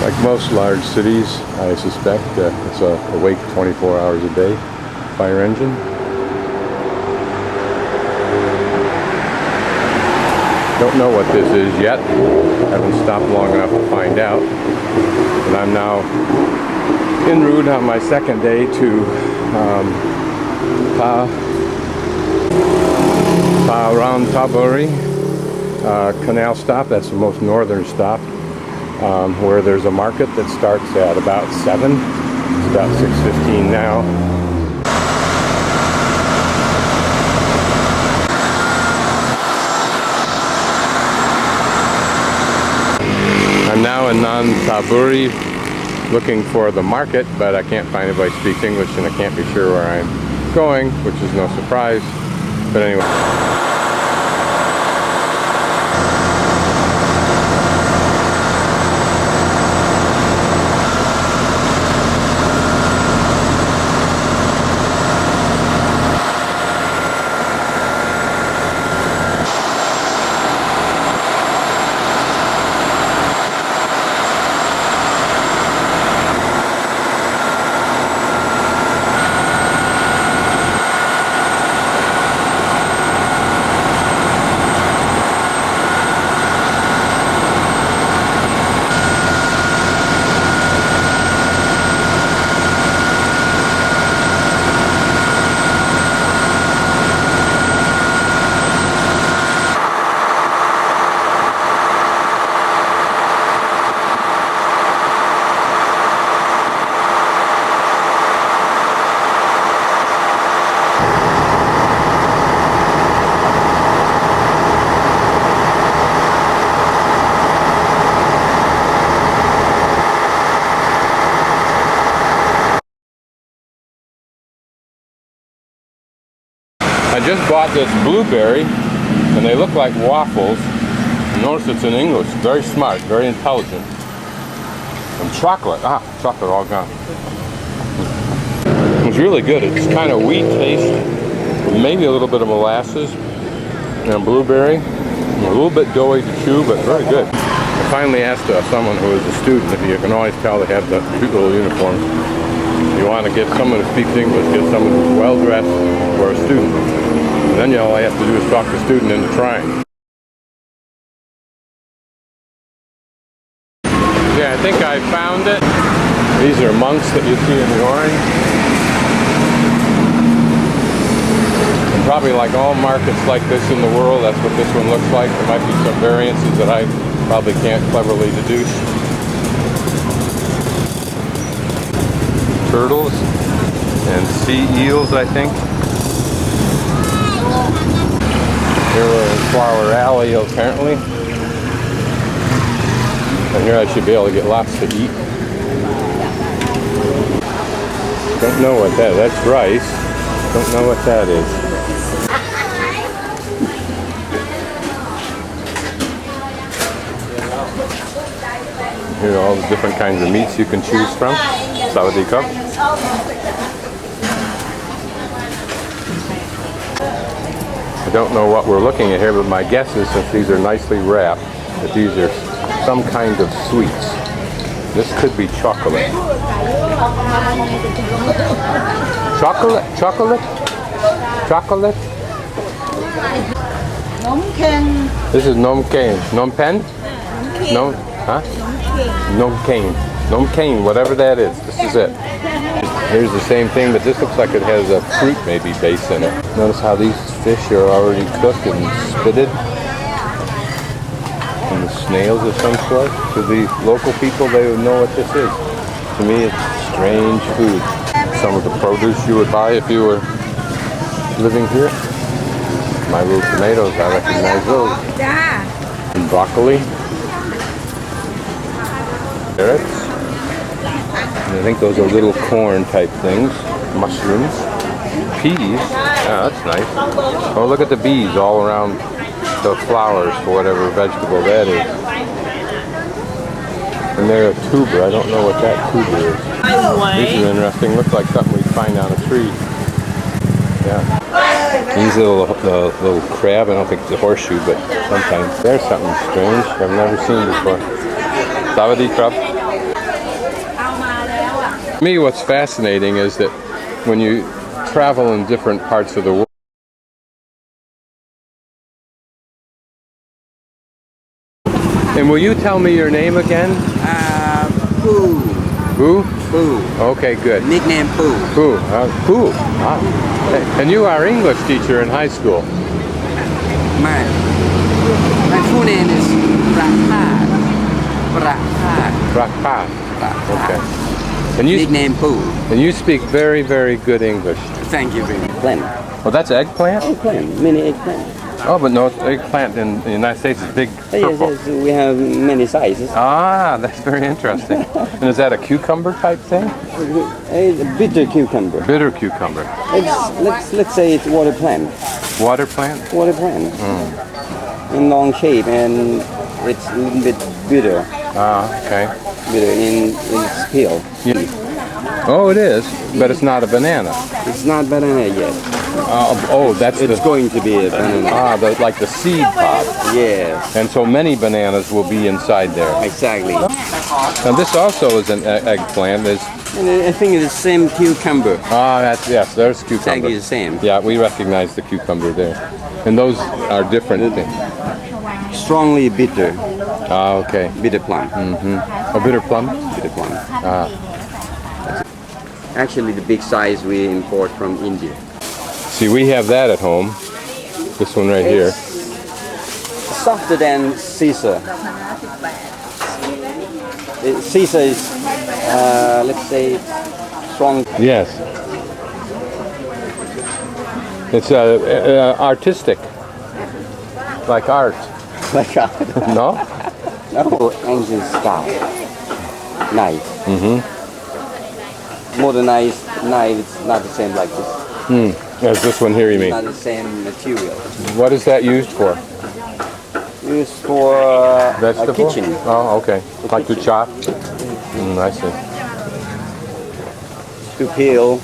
Like most large cities, I suspect it's awake 24 hours a day fire engine. Don't know what this is yet. Haven't stopped long enough to find out. And I'm now en route on my second day to Nonthaburi canal stop. That's the most northern stop, where there's a market that starts at about 7. It's about 6:15 now. I'm now in Nonthaburi looking for the market, but I can't find anybody who speaks English, and I can't be sure where I'm going, which is no surprise. But anyway. I just bought this blueberry, and they look like waffles. Notice it's in English. Very smart, very intelligent. And chocolate. Chocolate all gone. It's really good. It's kind of wheat taste, with maybe a little bit of molasses and blueberry. A little bit doughy to chew, but very good. I finally asked someone who is a student, if you can always tell they have the cute little uniforms. If you want to get someone who speaks English, get someone who's well dressed for a student. And then all I have to do is talk the student into trying. Yeah, I think I found it. These are monks that you see in the orange. And probably like all markets like this in the world, that's what this one looks like. There might be some variances that I probably can't cleverly deduce. Turtles and sea eels, I think. Here we're in Flower Alley, apparently. And here I should be able to get lots to eat. Don't know what that's rice. Don't know what that is. Here are all the different kinds of meats you can choose from. Sawadee cup. I don't know what we're looking at here, but my guess is, since these are nicely wrapped, that these are some kind of sweets. This could be chocolate. Chocolate? Chocolate? Chocolate? This is nom cane. Nom pen? No? Huh? Nom cane. Nom cane, whatever that is. This is it. Here's the same thing, but this looks like it has a fruit maybe base in it. Notice how these fish are already cooked and spitted. And the snails of some sort. To the local people, they would know what this is. To me, it's strange food. Some of the produce you would buy if you were living here. My little tomatoes, I recognize those. And broccoli. Carrots. And I think those are little corn type things. Mushrooms. Peas. Yeah, that's nice. Oh, look at the bees all around the flowers for whatever vegetable that is. And they're a tuber. I don't know what that tuber is. This is interesting. Looks like something we'd find on a tree. Yeah. These little crab. I don't think it's a horseshoe, but sometimes there's something strange I've never seen before. Sawadee crab. To me, what's fascinating is that when you travel in different parts of the world, and will you tell me your name again? Pooh. Who? Pooh. Okay, good. Nickname Pooh. Pooh. Pooh. Ah. And you are English teacher in high school. My full name is Prakash. Rakpat. Okay. And you Nickname Pooh. and you speak very, very good English. Thank you very much. Plant. Well, that's eggplant? Eggplant. Mini eggplant. Oh, but no, eggplant in the United States is big Yes, purple. yes, we have many sizes. Ah, that's very interesting. And is that a cucumber type thing? A bitter cucumber. Bitter cucumber. Let's say it's water plant. Water plant? Water plant. In long shape and it's a little bit bitter. Ah, okay. Bitter in its peel. Oh, it is, but it's not a banana. It's not banana yet. That's It's going to be a banana. like the seed pod. Yes, And so many bananas will be inside there. exactly. Now this also is an eggplant. And I think it's the same cucumber. Yes, there's cucumber. Exactly the same. Yeah, we recognize the cucumber there. And those are different things. Strongly bitter. Ah, okay. Bitter plum. A bitter plum? Bitter plum. Ah. Actually, the big size we import from India. See, we have that at home. This one right here. Softer than Caesar. Caesar is, let's say, strong. Yes. It's artistic. Like art. Like No? no, ancient style. Knife. Modernized knife, it's not the same like this. As this one here, you mean? Not the same material. What is that used for? Used for a Vegetable? kitchen. Oh, okay. Like to kitchen. chop? I see. To peel.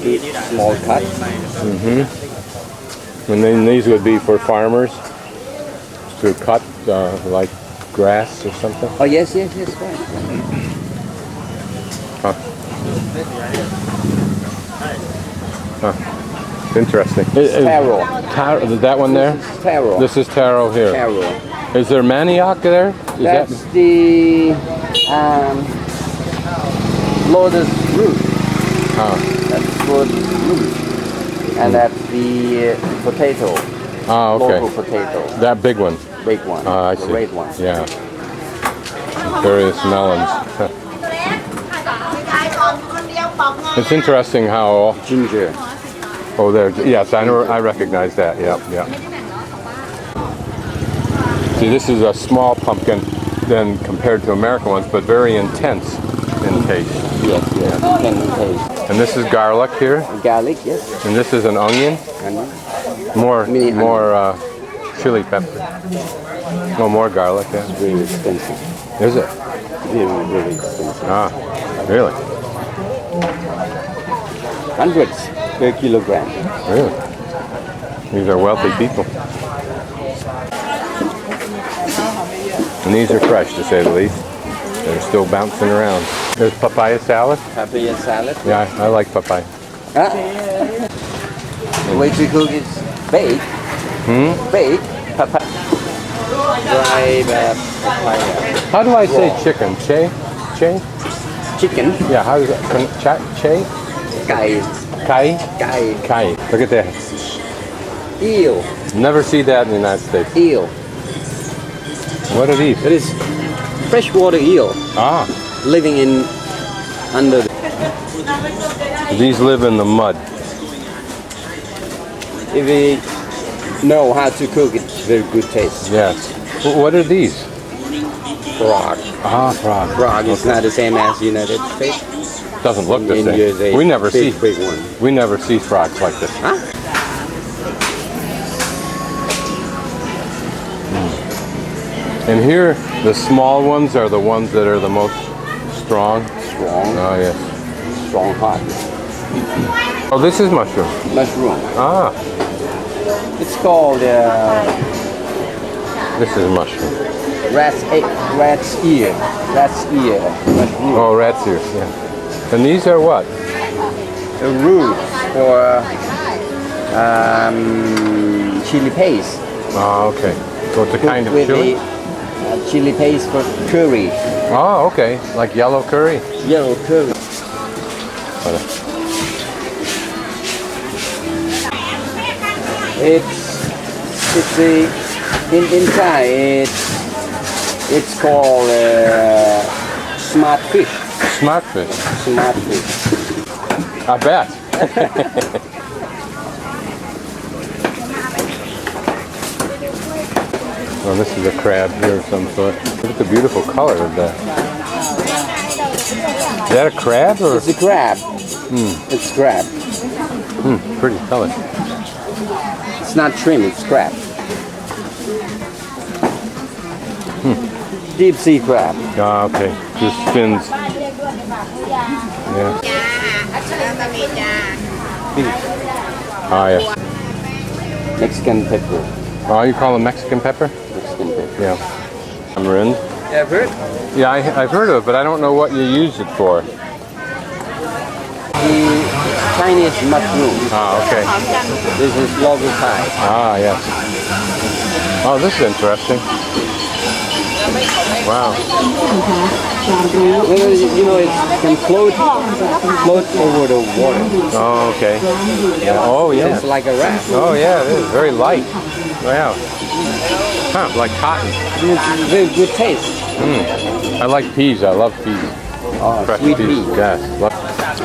Eat small cut. And then these would be for farmers to cut like grass or something? Oh yes, right. Interesting. Taro. That one there? This is taro. This is taro here. Taro. Is there manioc there? That's the lotus root. That's lotus root. And that's the potato. Okay. Local potato. That big one. Big one. I the see. red one. Yeah. Various melons. It's interesting how. Ginger. Oh, there. Yes, I know. I recognize that. Yeah. See, this is a small pumpkin than compared to American ones, but very intense in taste. Yes. Taste. And this is garlic here, Garlic, yes. and this is an onion. Onion. More onion. chili pepper. No more garlic. Yeah. Very expensive. Is it? Very expensive. Ah, really? Hundreds per kilogram. Really? These are wealthy people. And these are fresh, to say the least. They're still bouncing around. There's papaya salad. Papaya salad. Yeah, I like papaya. The way to cook is bake. Bake papaya. Dry papaya. How do I say chicken? Che? Chicken. Yeah, how does that? Che? Kai. Kai. Look at that. Eel. Never see that in the United States. Eel. What are these? It is freshwater eel living in under. These live in the mud. If we know how to cook it, very good taste. Yes. What are these? Frog. Frog. Frog is not the same as United States. Doesn't look the India is same. a We never see. big one. We never see frogs like this. And here, the small ones are the ones that are the most strong. Strong. Oh yes. Strong hot. Oh, this is mushroom. Mushroom. It's called This is mushroom. rat's ear. Rat's ear. Mushroom. Oh, rat's ear. Yeah. And these are what? The roots for chili paste. Oh, okay. So it's a kind of With chili? the chili paste for curry. Oh, okay. Like yellow curry? Yellow curry. It's in Thai it's called smart fish. Smart fish. Smart fish. I bet. Well, this is a crab here of some sort. Look at the beautiful color of that. Is that a crab or? It's a crab. It's crab. Pretty color. It's not shrimp, it's crab. Deep sea crab. Ah, okay. Just fins. Yeah. Ah, yes. Mexican pepper. Oh, you call them Mexican pepper? Mexican pepper. Yeah. Tamarind. Have heard? Yeah, I've heard of it, but I don't know what you use it for. The Chinese mushroom. Ah, okay. This is local Thai. Ah, yes. Oh, this is interesting. Wow. You know, it can float over the water. Oh, okay. Yeah. Oh, yeah. It's like a raft. Oh, yeah, it is very light. Wow. Huh, like cotton. It's very good taste. I like peas. I love peas. Oh, Fresh sweet peas. pea. Yes.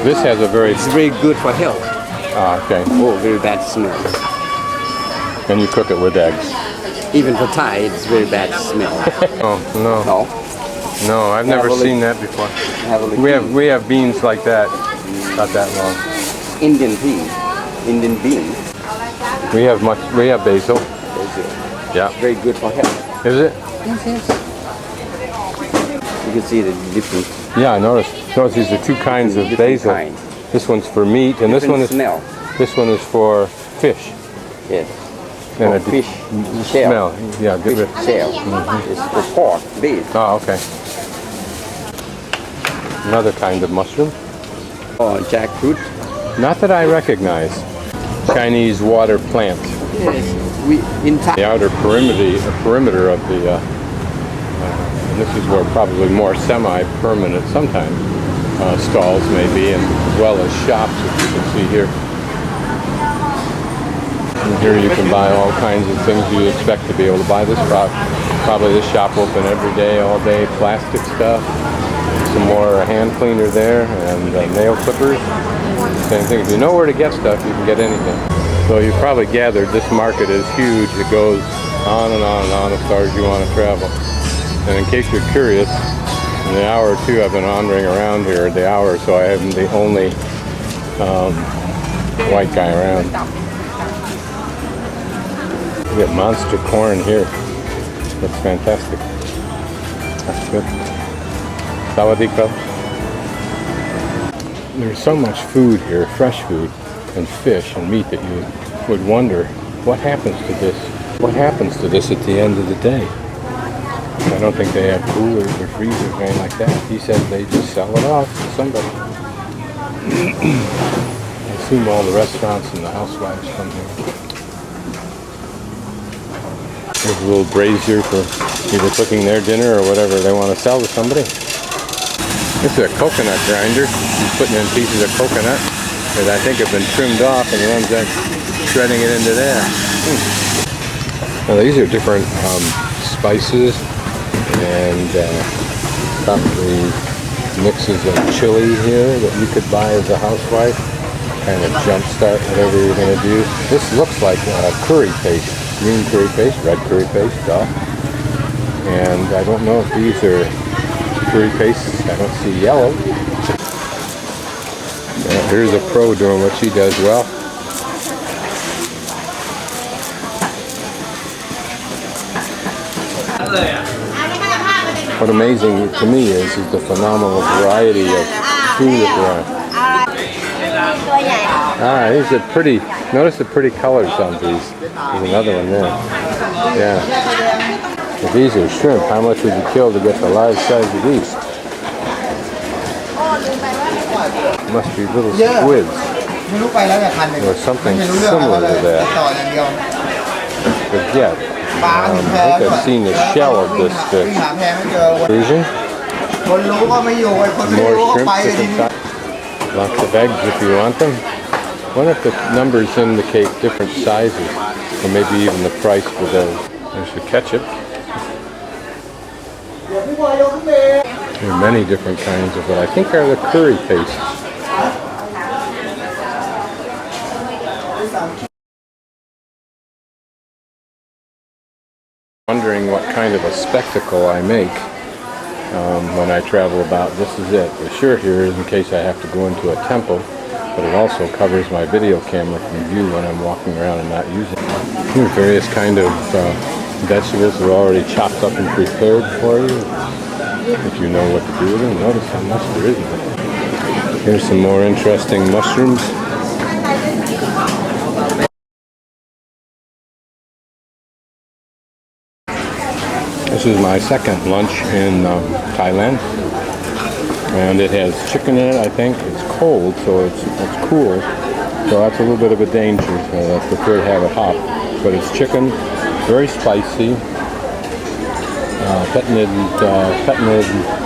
This has a very... It's very good for health. Ah, okay. Oh, very bad smell. And you cook it with eggs. Even for Thai, it's very bad smell. Oh, no. No. No, I've never seen that before. Have a look. We have beans like that. Not that long. Indian pea. Indian bean. We have basil. Yeah. Very good for health. Is it? Yes. You can see the difference. Yeah, I noticed. Notice these are two kinds of basil. Kind. This one's for meat, and this one is smell. This one is for fish. Yes. And Oh, a fish shell. smell. Yeah, good. Fish shell. It's for pork, beef. Oh, okay. Another kind of mushroom. Oh, jackfruit. Not that I recognize. Chinese water plant. Yes. We in Thai. The outer perimeter of the. And this is where probably more semi-permanent sometimes stalls may be, and as well as shops, as you can see here. And here you can buy all kinds of things you expect to be able to buy. This probably this shop open every day, all day. Plastic stuff, some more hand cleaner there, and nail clippers. Same thing. If you know where to get stuff, you can get anything. So you probably gathered this market is huge. It goes on and on and on as far as you want to travel. And in case you're curious, in the hour or two I've been wandering around here, the hour or so I am the only white guy around. We got monster corn here. Looks fantastic. That's good. Sawadee. There's so much food here, fresh food and fish and meat, that you would wonder what happens to this. What happens to this at the end of the day? I don't think they have coolers or freezers or anything like that. He said they just sell it off to somebody. I assume all the restaurants and the housewives come here. There's a little brazier for either cooking their dinner or whatever they want to sell to somebody. This is a coconut grinder. He's putting in pieces of coconut that I think have been trimmed off, and the ones that shredding it into there. Now these are different spices and probably mixes of chili here that you could buy as a housewife. Kind of jumpstart whatever you're going to do. This looks like curry paste. Green curry paste, red curry paste, duh. And I don't know if these are curry pastes. I don't see yellow. Here's a pro doing what she does well. What amazing to me is the phenomenal variety of food that there are. Ah, these are pretty. Notice the pretty colors on these. There's another one there. Yeah. If these are shrimp, how much would you kill to get the large size of these? Must be little squids ไม่รู้ไปแล้วเนี่ยคันหนึ่ง or something ไม่รู้เรื่องอะไร similar เลย to that. ต่ออย่างเดียว Forget. ปลาถึงแพ I think I've seen the shell of this วิ่ง fish. หาแพไม่เจอ Version. คนรู้ก็ไม่อยู่ไอ้คนไม่ More รู้ก็ shrimp, ไปที different นี้ size. Lots of eggs if you want them. Wonder if the numbers indicate different sizes, or maybe even the price for those. There's the ketchup. There are many different kinds of what I think are the curry pastes. Wondering what kind of a spectacle I make when I travel about. This is it. The shirt here is in case I have to go into a temple, but it also covers my video camera from view when I'm walking around and not using it. Here are various kind of vegetables that are already chopped up and prepared for you, if you know what to do with them. Notice how much there is in it. Here's some more interesting mushrooms. This is my second lunch in Thailand, and it has chicken in it. I think it's cold, so it's cool, so that's a little bit of a danger. I prefer to have it hot, but it's chicken, very spicy. Petnid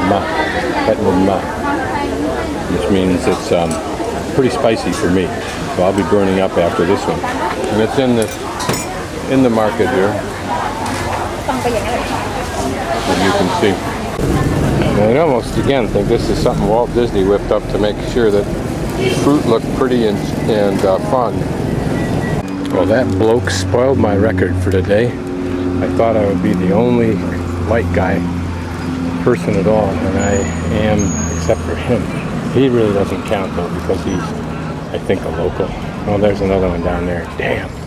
ma, which means it's pretty spicy for me. So I'll be burning up after this one, and it's in the market here. As you can see. And I almost again think this is something Walt Disney whipped up to make sure that fruit looked pretty and fun. Well, that bloke spoiled my record for today. I thought I would be the only white guy person at all, and I am, except for him. He really doesn't count though, because he's, I think, a local. Oh, there's another one down there. Damn.